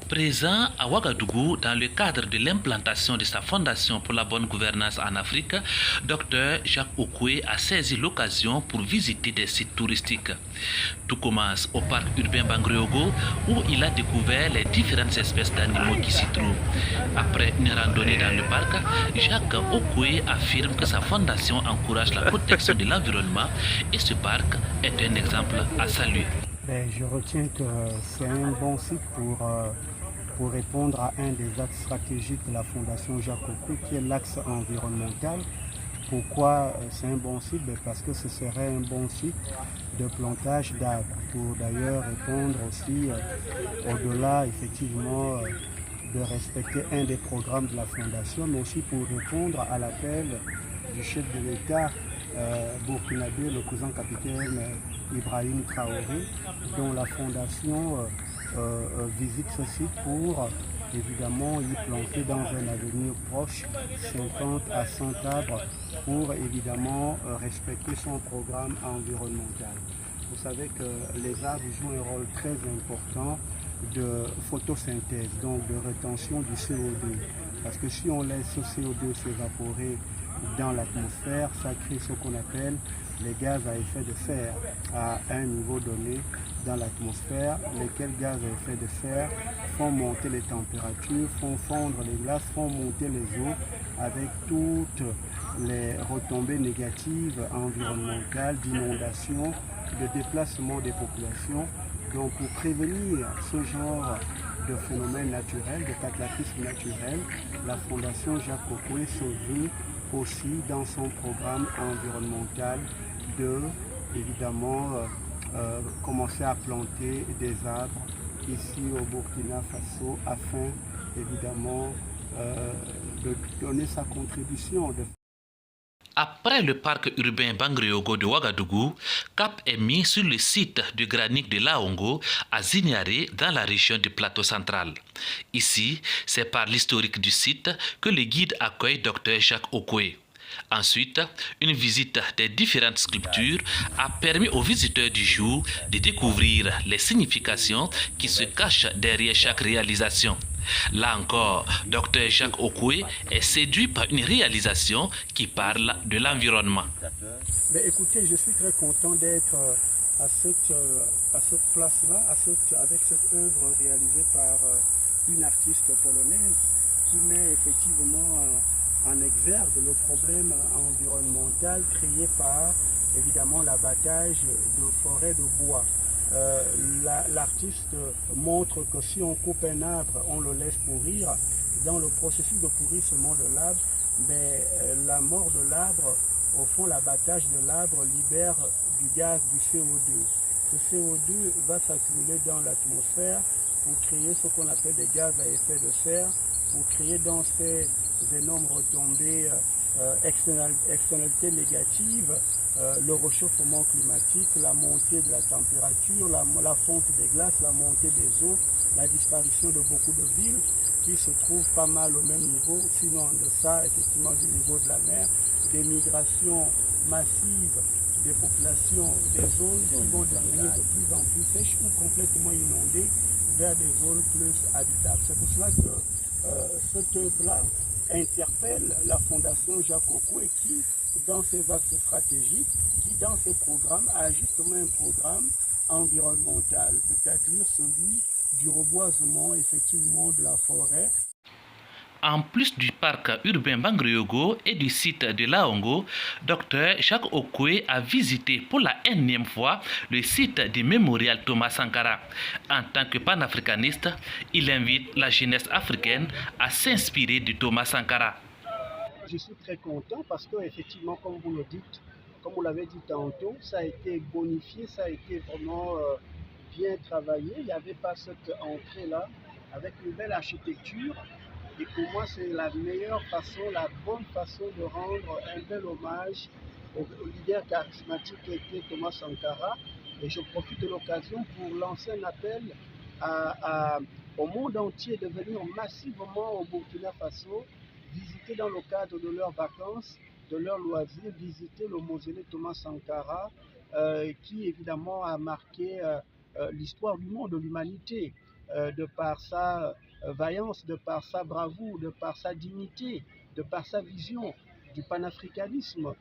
Présent à Ouagadougou dans le cadre de l'implantation de sa fondation pour la bonne gouvernance en Afrique, Dr Jacques Okoué a saisi l'occasion pour visiter des sites touristiques. Tout commence au parc urbain Bangriogo où il a découvert les différentes espèces d'animaux qui s'y trouvent. Après une randonnée dans le parc, Jacques Okoué affirme que sa fondation encourage la protection de l'environnement et ce parc est un exemple à saluer. Je retiens que c'est un bon site pour répondre à un des axes stratégiques de la Fondation Jacques Okoué, qui est l'axe environnemental. Pourquoi c'est un bon site? Parce que ce serait un bon site de plantage d'arbres, pour d'ailleurs répondre aussi, au-delà effectivement de respecter un des programmes de la Fondation, mais aussi pour répondre à l'appel du chef de l'État burkinabé, le cousin capitaine Ibrahim Traoré, dont la Fondation visite ce site pour évidemment y planter dans un avenir proche 50 à 100 arbres pour évidemment respecter son programme environnemental. Vous savez que les arbres jouent un rôle très important de photosynthèse, donc de rétention du CO2. Parce que si on laisse ce CO2 s'évaporer dans l'atmosphère, ça crée ce qu'on appelle les gaz à effet de serre à un niveau donné dans l'atmosphère, lesquels gaz à effet de serre font monter les températures, font fondre les glaces, font monter les eaux avec toutes les retombées négatives environnementales, d'inondation, de déplacement des populations. Donc pour prévenir ce genre de phénomènes naturels, de cataclysmes naturels, la Fondation Jacques Okoué se veut aussi dans son programme environnemental de évidemment commencer à planter des arbres ici au Burkina Faso afin évidemment de donner sa contribution. Après le parc urbain Bangriogo de Ouagadougou, cap est mis sur le site de granit de Laongo à Zignaré dans la région du plateau central. Ici, c'est par l'historique du site que le guide accueille Dr Jacques Okoué. Ensuite, une visite des différentes sculptures a permis aux visiteurs du jour de découvrir les significations qui se cachent derrière chaque réalisation. Là encore, Dr Jacques Okoué est séduit par une réalisation qui parle de l'environnement. Écoutez, je suis très content d'être à cette place-là, avec cette œuvre réalisée par une artiste polonaise qui met effectivement en exergue le problème environnemental créé par évidemment l'abattage de forêts de bois. L'artiste montre que si on coupe un arbre, on le laisse pourrir. Dans le processus de pourrissement de l'arbre, la mort de l'arbre, au fond l'abattage de l'arbre libère du gaz, du CO2. Ce CO2 va s'accumuler dans l'atmosphère pour créer ce qu'on appelle des gaz à effet de serre, pour créer dans ces énormes retombées externalités négatives, le réchauffement climatique, la montée de la température, la fonte des glaces, la montée des eaux, la disparition de beaucoup de villes qui se trouvent pas mal au même niveau, sinon en deçà effectivement du niveau de la mer, des migrations massives des populations des zones qui vont devenir de plus en plus sèches ou complètement inondées vers des zones plus habitables. C'est pour cela que cette œuvre-là interpelle la Fondation Jacques Okoué qui, dans ses axes stratégiques, qui dans ses programmes a justement un programme environnemental, c'est-à-dire celui du reboisement effectivement de la forêt. En plus du parc urbain Bangriogo et du site de Laongo, Dr Jacques Okoué a visité pour la énième fois le site du mémorial Thomas Sankara. En tant que panafricaniste, il invite la jeunesse africaine à s'inspirer de Thomas Sankara. Je suis très content parce que effectivement, comme vous le dites, comme vous l'avez dit tantôt, ça a été bonifié, ça a été vraiment bien travaillé. Il n'y avait pas cette entrée-là avec une belle architecture. Et pour moi, c'est la meilleure façon, la bonne façon de rendre un bel hommage au leader charismatique qui était Thomas Sankara. Et je profite de l'occasion pour lancer un appel au monde entier de venir massivement au Burkina Faso, visiter dans le cadre de leurs vacances, de leurs loisirs, visiter le mausolée Thomas Sankara, qui évidemment a marqué l'histoire du monde, de l'humanité. de par sa vaillance, de par sa bravoure, de par sa dignité, de par sa vision du panafricanisme.